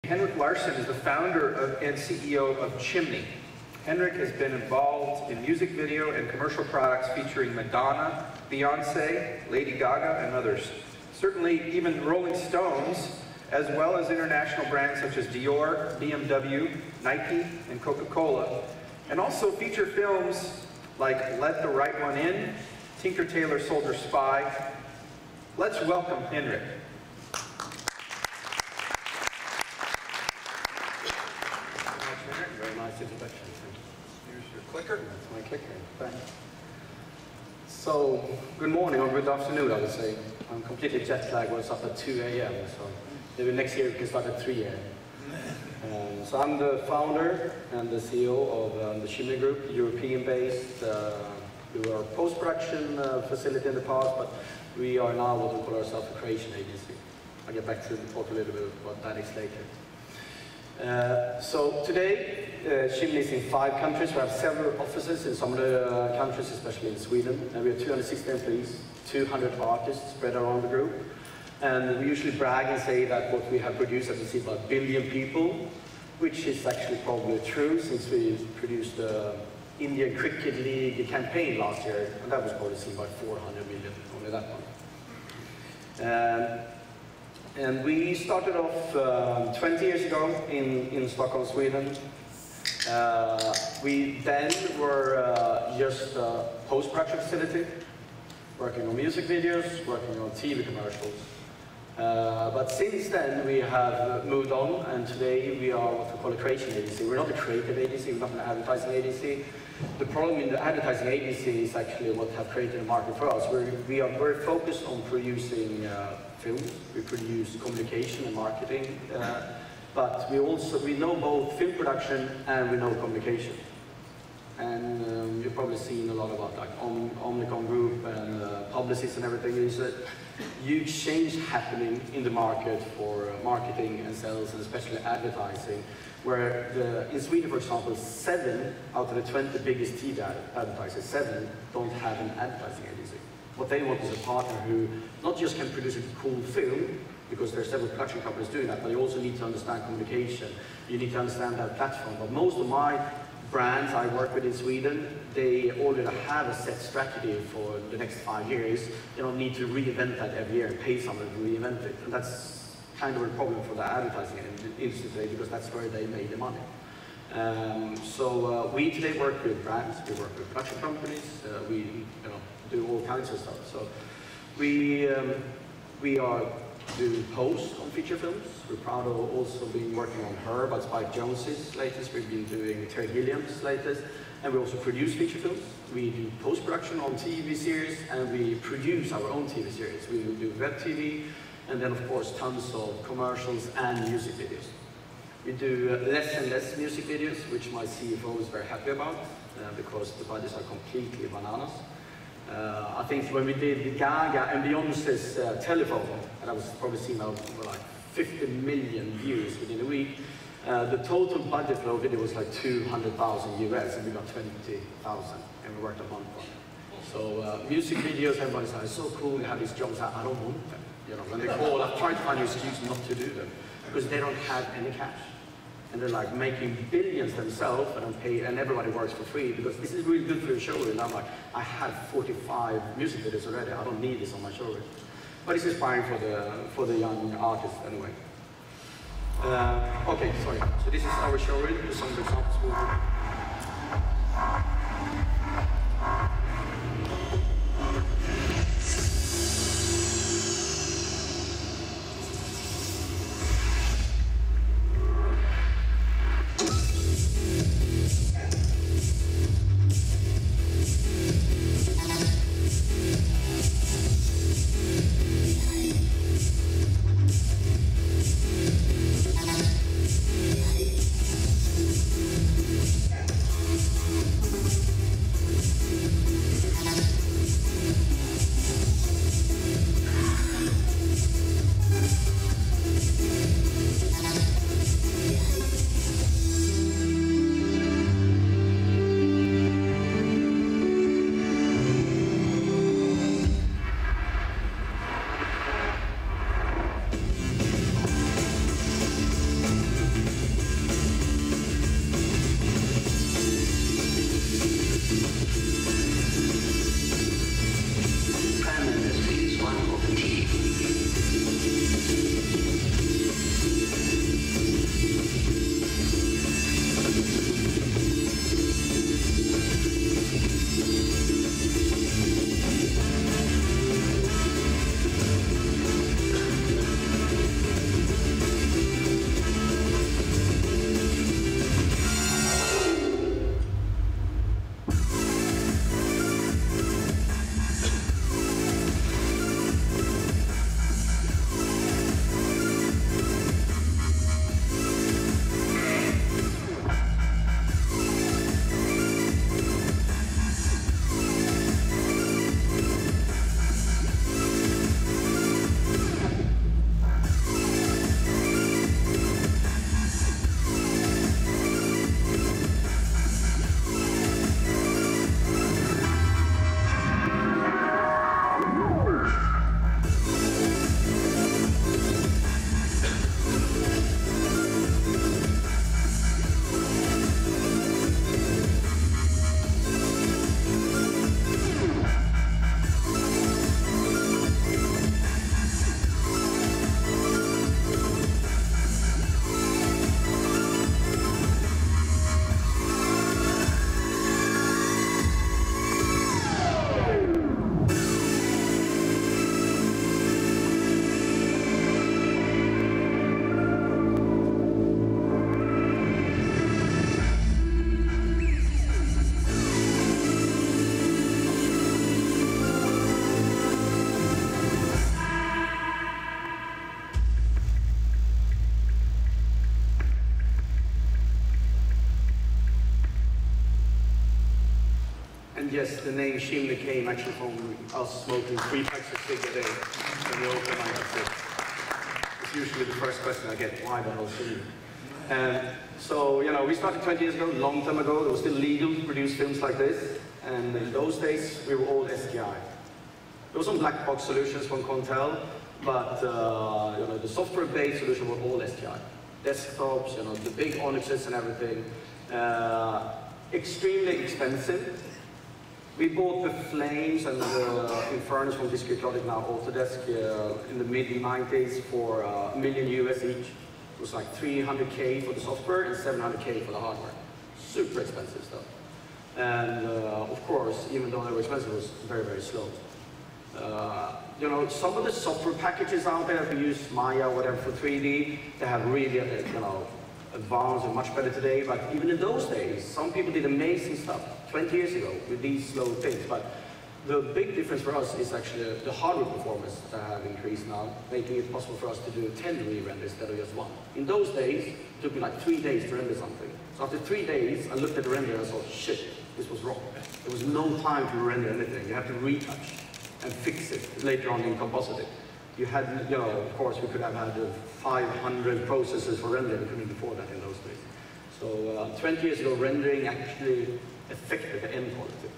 Henric Larsson is the founder and CEO of Chimney. Henric has been involved in music video and commercial products featuring Madonna, Beyonce, Lady Gaga, and others. Certainly even Rolling Stones, as well as international brands such as Dior, BMW, Nike, and Coca-Cola. And also feature films like Let the Right One In, Tinker Tailor Soldier Spy. Let's welcome Henric. Very nice introduction. Here's your clicker. That's my clicker. Thanks. So, good morning or good afternoon, I would say. I'm completely jet lagged. I was up at 2 a.m. So maybe next year we can start at 3 a.m. So I'm the founder and the CEO of the Chimney Group, European-based. We were a post-production facility in the past, but we are now what we call ourselves a creation agency. I'll get back to talk a little bit about that later. So today, Chimney is in 5 countries. We have several offices in some of the countries, especially in Sweden. And we have 260 employees, 200 artists spread around the group. And we usually brag and say that what we have produced, as you see, about 1 billion people, which is actually probably true since we produced the Indian Cricket League campaign last year. And that was probably seen by 400 million, only that one. And we started off 20 years ago in Stockholm, Sweden. We then were just a post-production facility, working on music videos, working on TV commercials. But since then we have moved on, and today we are what we call a creation agency. We're not a creative agency, we're not an advertising agency. The problem in the advertising agency is actually what have created a market for us. We are very focused on producing films. We produce communication and marketing, but we know both film production and we know communication. And you've probably seen a lot about like Omnicom Group and Publicis and everything. There's a huge change happening in the market for marketing and sales, and especially advertising, where in Sweden, for example, 7 out of the 20 biggest TV advertisers, 7 don't have an advertising agency. What they want is a partner who not just can produce a cool film, because there are several production companies doing that, but you also need to understand communication. You need to understand that platform. But most of my brands I work with in Sweden, they already have a set strategy for the next 5 years. They don't need to reinvent that every year and pay someone to reinvent it. And that's kind of a problem for the advertising industry today, because that's where they make the money. We today work with brands, we work with production companies, we do all kinds of stuff. So we do post on feature films. We're proud of also being working on Her by Spike Jonze's latest. We've been doing Terry Gilliam's latest. And we also produce feature films. We do post-production on TV series, and we produce our own TV series. We do web TV, and then of course tons of commercials and music videos. We do less and less music videos, which my CFO is very happy about, because the budgets are completely bananas. I think when we did Gaga and Beyonce's Telephone, and I was probably seen out like 50 million views within a week, the total budget for our video was like 200,000 US, and we got 20,000, and we worked a month on it. So music videos, everybody's like, it's so cool, we have these jobs, I don't want them. When they call, I try to find an excuse not to do them, because they don't have any cash. And they're like making billions themselves, and everybody works for free, because this is really good for your showreel. And I'm like, I have 45 music videos already, I don't need this on my showreel. But it's inspiring for the young artists anyway. Okay, sorry. So this is our showreel, there's some examples. yes, the name Chimney came actually from us smoking 3 packs of cig a day when we open my headset. It's usually the first question I get, why the hell Chimney? So, you know, we started 20 years ago, a long time ago. It was still legal to produce films like this. And in those days, we were all STI. There were some black box solutions from Contel, but you know, the software-based solution were all STI. Desktops, you know, the big Onyxes and everything. Extremely expensive. We bought the Flames and the Infernos from Discrete now Autodesk in the mid-90s for $1 million US each. It was like 300K for the software and 700K for the hardware. Super expensive stuff. And of course, even though they were expensive, it was very, very slow. You know, some of the software packages out there, if you use Maya or whatever for 3D, they have really, you know, advanced and much better today. But even in those days, some people did amazing stuff 20 years ago with these slow things. But the big difference for us is actually the hardware performance that have increased now, making it possible for us to do 10 re-renders instead of just 1. In those days, it took me like 3 days to render something. So after 3 days, I looked at the render and I thought, shit, this was wrong. There was no time to render anything. You have to retouch and fix it later on in compositing. You had, you know, of course, we could have had 500 processes for rendering. We couldn't afford that in those days. So 20 years ago, rendering actually affected the end quality.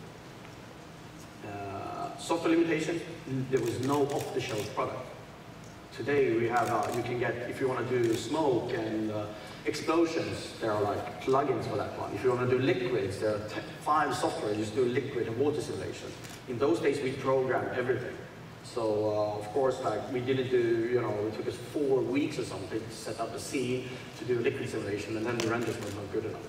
Software limitations, there was no off-the-shelf product. Today we have, you can get, if you want to do smoke and explosions, there are like plugins for that one. If you want to do liquids, there are 5 software, you just do liquid and water simulation. In those days we programmed everything. So of course, like we didn't do, you know, it took us 4 weeks or something to set up a scene to do a liquid simulation, and then the renders were not good enough.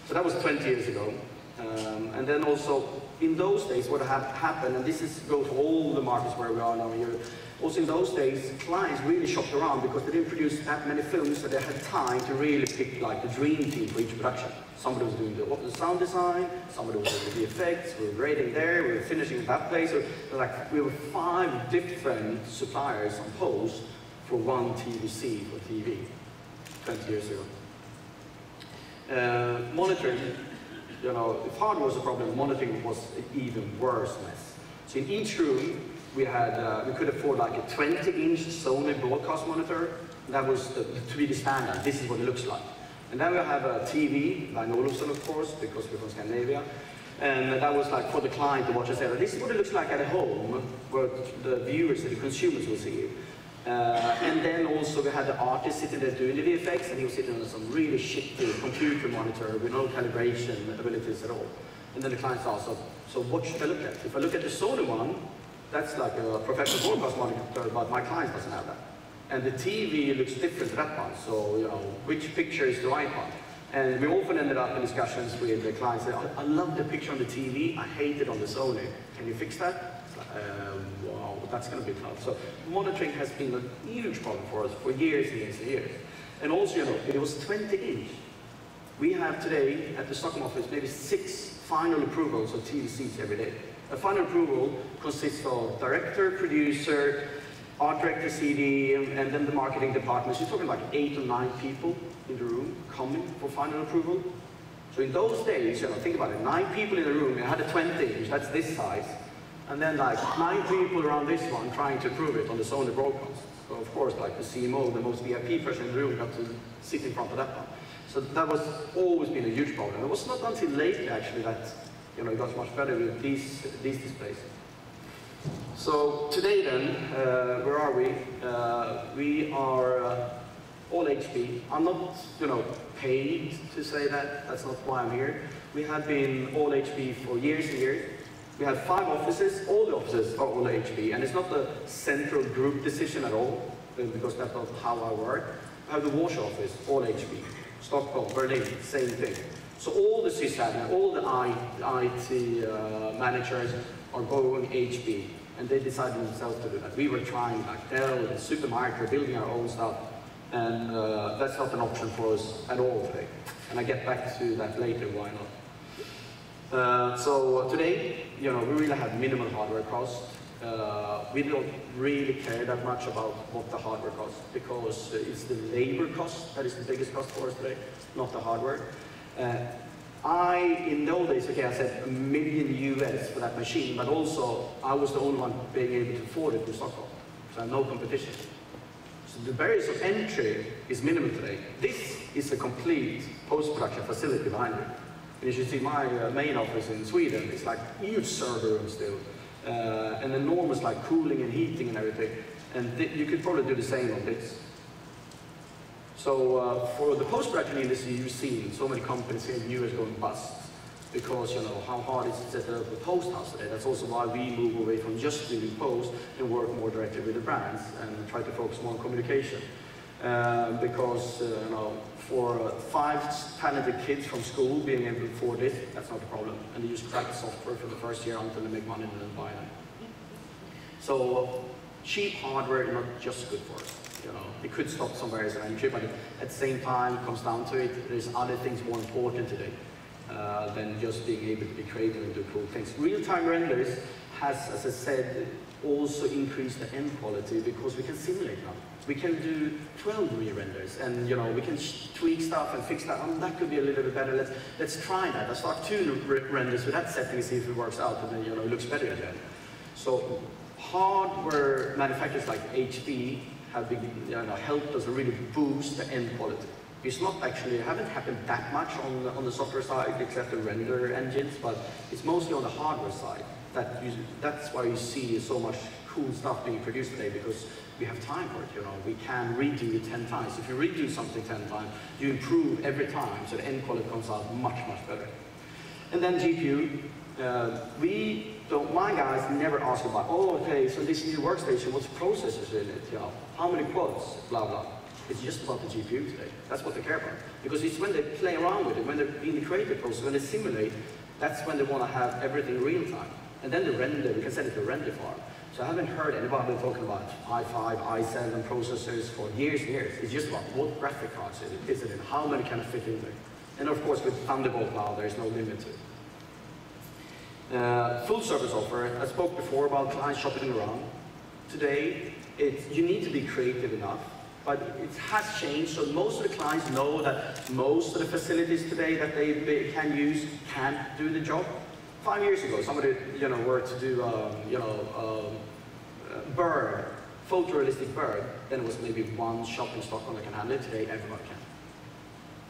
So that was 20 years ago. And then also, in those days, what happened, and this is goes to all the markets where we are now here, also in those days, clients really shopped around because they didn't produce that many films, so they had time to really pick like the dream team for each production. Somebody was doing the sound design, somebody was doing the effects, we were grading there, we were finishing at that place. So like, we were 5 different suppliers on post for one TVC for TV, 20 years ago. Monitoring. You know, if hardware was a problem, monitoring was an even worse mess. So in each room, we had, we could afford like a 20-inch Sony broadcast monitor. That was to be the standard. This is what it looks like. And then we have a TV, by Olufsen, of course, because we're from Scandinavia. And that was like for the client to watch and say, this is what it looks like at home, where the viewers, the consumers will see it. And then also we had the artist sitting there doing the VFX, and he was sitting on some really shitty computer monitor with no calibration abilities at all. And then the client asked, so what should I look at? If I look at the Sony one, that's like a professional broadcast monitor, but my client doesn't have that. And the TV looks different to that one, so you know, which picture is the right one? And we often ended up in discussions with the clients saying, I love the picture on the TV, I hate it on the Sony. Can you fix that? Wow, that's going to be tough. So monitoring has been a huge problem for us for years and years and years. And also, you know, it was 20-inch. We have today at the Stockholm office maybe 6 final approvals of TV seats every day. A final approval consists of director, producer, art director, CD, and then the marketing department. So you're talking like 8 or 9 people in the room coming for final approval. So in those days, you know, think about it, 9 people in the room, you had a 20-inch, that's this size. And then like 9 people around this one trying to prove it on the Sony broadcast. So of course, like the CMO, the most VIP person in the room, got to sit in front of that one. So that was always been a huge problem. It was not until lately actually that, you know, it got much better with these displays. So today then, where are we? We are all HP. I'm not, you know, paid to say that. That's not why I'm here. We have been all HP for years and years. We have 5 offices. All the offices are all HP, and it's not a central group decision at all, because that's not how I work. I have the Warsaw office, all HP. Stockholm, Berlin, same thing. So all the sysadmin, all the IT managers are going HP, and they decided themselves to do that. We were trying like Dell and Supermicro, building our own stuff, and that's not an option for us at all today. And I get back to that later, why not? So today, you know, we really have minimal hardware cost. We don't really care that much about what the hardware costs, because it's the labor cost that is the biggest cost for us today, not the hardware. in the old days, okay, I said $1 million US for that machine, but also I was the only one being able to afford it in Stockholm. So I have no competition. So the barriers of entry is minimal today. This is a complete post-production facility behind me. And you should see my main office in Sweden. It's like huge server room still. And enormous like cooling and heating and everything. And you could probably do the same on this. So for the post-production industry, you've seen so many companies here in the US going bust because, you know, how hard it is to set up a post house today. That's also why we move away from just doing post and work more directly with the brands and try to focus more on communication. Because, you know, for 5 talented kids from school being able to afford it, that's not a problem. And they use cracked software for the first year until they make money and then buy them. So cheap hardware is not just good for us. You know, it could stop some barriers of entry, but at the same time, it comes down to it, there's other things more important today than just being able to be creative and do cool things. Real-time renders has, as I said, also increased the end quality because we can simulate now. We can do 12 re-renders, and you know, we can tweak stuff and fix that. That could be a little bit better. Let's try that. Let's start 2 renders with that setting and see if it works out, and then, you know, it looks better again. So hardware manufacturers like HP have been, you know, helped us really boost the end quality. It's not actually, it haven't happened that much on the software side, except the render engines, but it's mostly on the hardware side. That's why you see so much cool stuff being produced today, because we have time for it, you know. We can redo it 10 times. If you redo something 10 times, you improve every time, so the end quality comes out much, much better. And then GPU. My guys never ask about, oh, okay, so this new workstation, what's processors in it, you know, how many quads, blah, blah. It's just about the GPU today. That's what they care about. Because it's when they play around with it, when they're in the creative process, when they simulate, that's when they want to have everything real time. And then the render, we can send it to a render farm. So I haven't heard anybody talking about i5, i7 processors for years and years. It's just about what graphic cards is it in, how many can fit in there. And of course, with Thunderbolt now, there's no limit to it. Full service offer, I spoke before about clients shopping around. Today, you need to be creative enough, but it has changed, so most of the clients know that most of the facilities today that they can use can't do the job. 5 years ago, somebody, you know, were to do, bird, photorealistic bird, then it was maybe one shop in Stockholm that can handle it. Today, everybody can.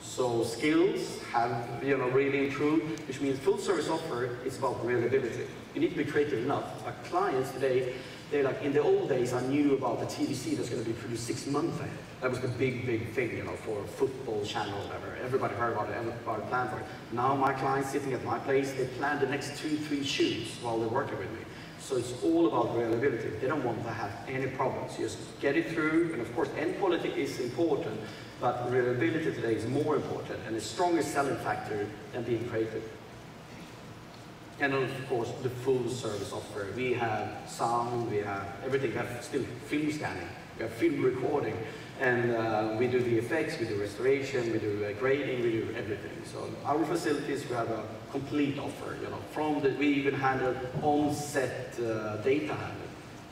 So skills have, you know, really improved, which means full service offer is about reliability. You need to be creative enough. Our clients today, they're like, in the old days, I knew about the TVC that's going to be produced 6 months ahead. That was the big, big thing, you know, for a football channel or whatever. Everybody heard about it, everybody planned for it. Now my clients sitting at my place, they plan the next 2-3 shoots while they're working with me. So it's all about reliability. They don't want to have any problems. Just get it through, and of course, end quality is important, but reliability today is more important and a stronger selling factor than being creative. And of course, the full service offer. We have sound, we have everything. We have still film scanning, we have film recording, and we do the effects, we do restoration, we do grading, we do everything. So our facilities, we have a complete offer. You know, we even handle on-set data handling.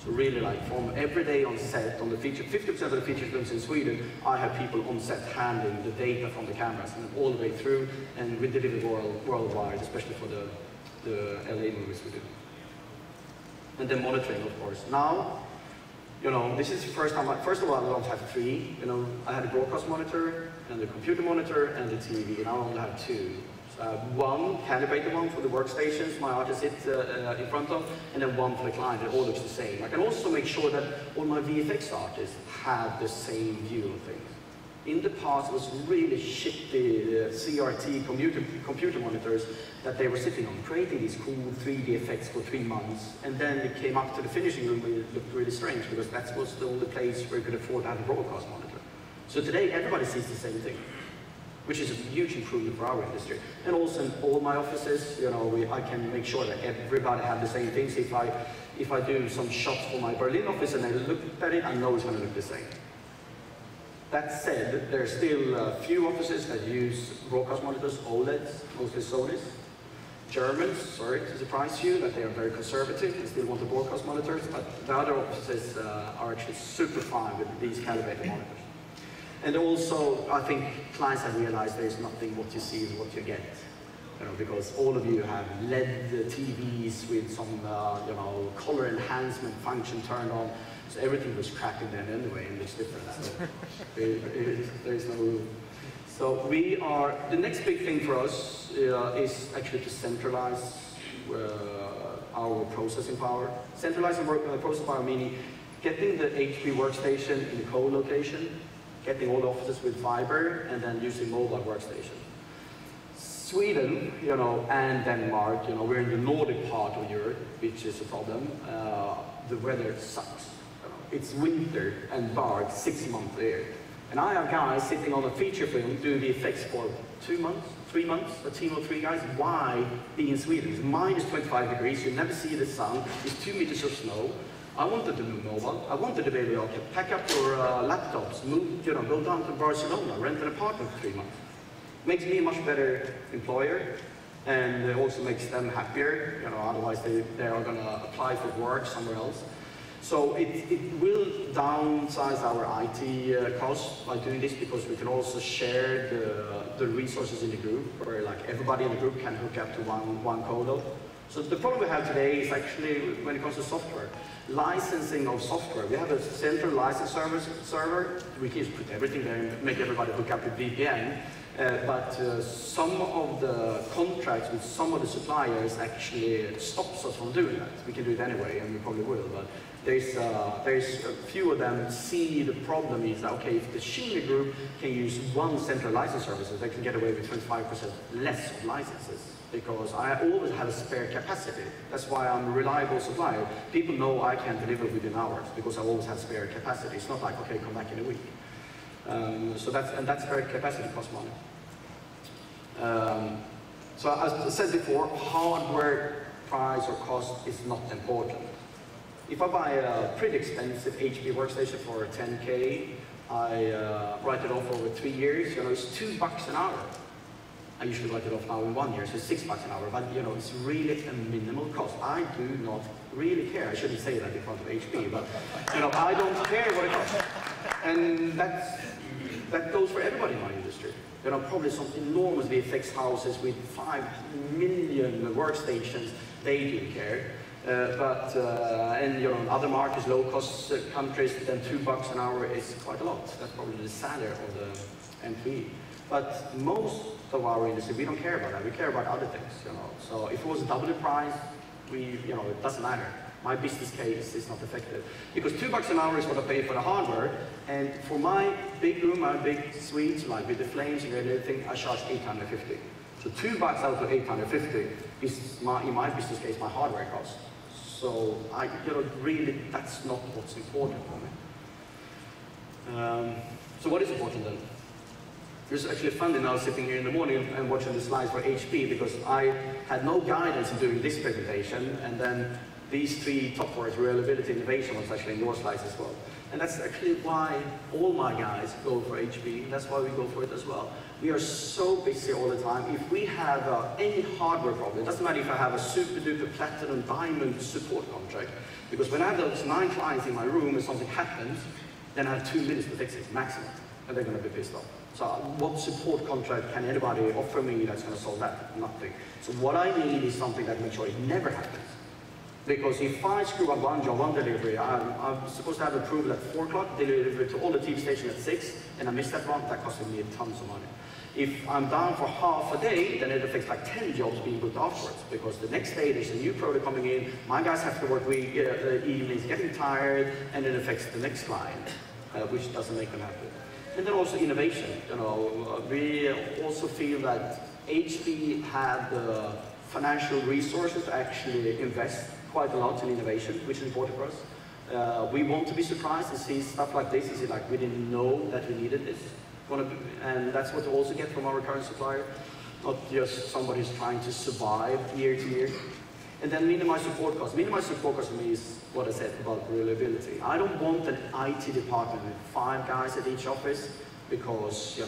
So really, like, from every day on set, on the feature, 50% of the feature films in Sweden, I have people on set handling the data from the cameras and all the way through, and we deliver worldwide, especially for the LA movies we do. And then monitoring, of course. Now, you know, this is the first time, first of all, I don't have 3. You know, I had a broadcast monitor, and the computer monitor, and the TV, and I only have 2. So I have one calibrated one for the workstations my artists sit in front of, and then one for the client. It all looks the same. I can also make sure that all my VFX artists have the same view of things. In the past, it was really shitty CRT computer monitors that they were sitting on, creating these cool 3D effects for 3 months, and then it came up to the finishing room and it looked really strange, because that was the only place where you could afford to have a broadcast monitor. So today, everybody sees the same thing, which is a huge improvement for our industry. And also in all my offices, you know, I can make sure that everybody have the same things. If I do some shots for my Berlin office and I look at it, I know it's going to look the same. That said, there are still a few offices that use broadcast monitors, OLEDs, mostly Sony's. Germans, sorry to surprise you, that they are very conservative and still want the broadcast monitors, but the other offices are actually super fine with these calibrated monitors. And also, I think clients have realized there is nothing what you see is what you get. because all of you have LED TVs with some, color enhancement function turned on. So everything was cracking then anyway, and it's different. So there's no. So the next big thing for us is actually to centralize our processing power. Centralizing processing power meaning getting the HP workstation in the co-location, getting all the offices with fiber, and then using mobile workstation. Sweden, and Denmark, we're in the Nordic part of Europe, which is a problem. The weather sucks. It's winter and dark 6 months there. And I have guys sitting on a feature film doing the effects for 2 months, 3 months, a team of 3 guys. Why be in Sweden? It's minus 25 degrees, you never see the sun, it's 2 meters of snow. I wanted to do mobile. I wanted to be able to pack up your laptops, move, go down to Barcelona, rent an apartment for 3 months. Makes me a much better employer, and it also makes them happier. Otherwise they are going to apply for work somewhere else. So it will downsize our IT costs by doing this, because we can also share the resources in the group, where like everybody in the group can hook up to one colo. So the problem we have today is actually when it comes to software. Licensing of software. We have a central license server. We can just put everything there and make everybody hook up with VPN. But some of the contracts with some of the suppliers actually stops us from doing that. We can do it anyway, and we probably will. But there's a few of them see the problem is that, okay, if the Chimney group can use one central license services, they can get away with 25% less of licenses. Because I always have a spare capacity. That's why I'm a reliable supplier. People know I can deliver within hours, because I always have spare capacity. It's not like, okay, come back in a week. So that spare capacity costs money. So as I said before, hardware price or cost is not important. If I buy a pretty expensive HP workstation for 10K, I write it off over 3 years. It's $2 an hour. I usually write it off now in 1 year, so it's $6 an hour. But it's really a minimal cost. I do not really care. I shouldn't say that in front of HP, but I don't care what it costs. And that goes for everybody in my industry. Probably some enormous VFX houses with 5 million workstations, they do care. And other markets, low-cost countries, then $2 an hour is quite a lot. That's probably the salary of the employee. But most of our industry, we don't care about that. We care about other things. So if it was double the price, it doesn't matter. My business case is not affected. Because $2 an hour is what I pay for the hardware, and for my big room, my big suites, like with the flames and everything, I charge $850. So $2 out of $850 is, in my business case, my hardware cost. So really, that's not what's important for me. So what is important then? It's actually funny now sitting here in the morning and watching the slides for HP, because I had no guidance in doing this presentation, and then these 3 top words, reliability, innovation, was actually in your slides as well. And that's actually why all my guys go for HP. That's why we go for it as well. We are so busy all the time. If we have any hardware problem, it doesn't matter if I have a super duper platinum diamond support contract, because when I have those 9 clients in my room and something happens, then I have 2 minutes to fix it, maximum, and they're going to be pissed off. So what support contract can anybody offer me that's going to solve that? Nothing. So what I need is something that makes sure it never happens. Because if I screw up one job, one delivery, I'm supposed to have approval at 4 o'clock, delivery to all the TV stations at 6, and I miss that one, that costed me tons of money. If I'm down for half a day, then it affects like 10 jobs being booked afterwards, because the next day there's a new product coming in, my guys have to work evenings, getting tired, and it affects the next client, which doesn't make them happy. And then also innovation. We also feel that HP had the financial resources to actually invest quite a lot in innovation, which is important for us. We want to be surprised and see stuff like this. Is it like we didn't know that we needed this? And that's what we also get from our current supplier, not just somebody who's trying to survive year to year. And then minimize support costs. Minimize support costs for me is what I said about reliability. I don't want an IT department with 5 guys at each office, because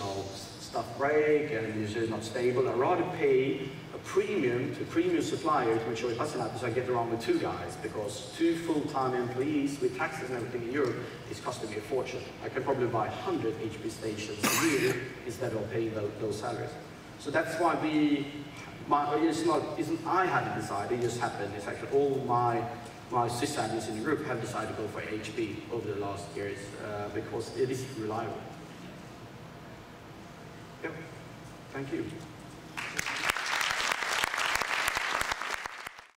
stuff break and it's not stable. I'd rather pay a premium to a premium supplier to make sure it doesn't happen, so I get around with 2 guys, because 2 full-time employees with taxes and everything in Europe is costing me a fortune. I can probably buy 100 HP stations a year instead of paying those salaries. So that's why we isn't I hadn't decided, it just happened. It's actually all my sysadmins in the group have decided to go for HP over the last years because it is reliable. Yep. Thank you.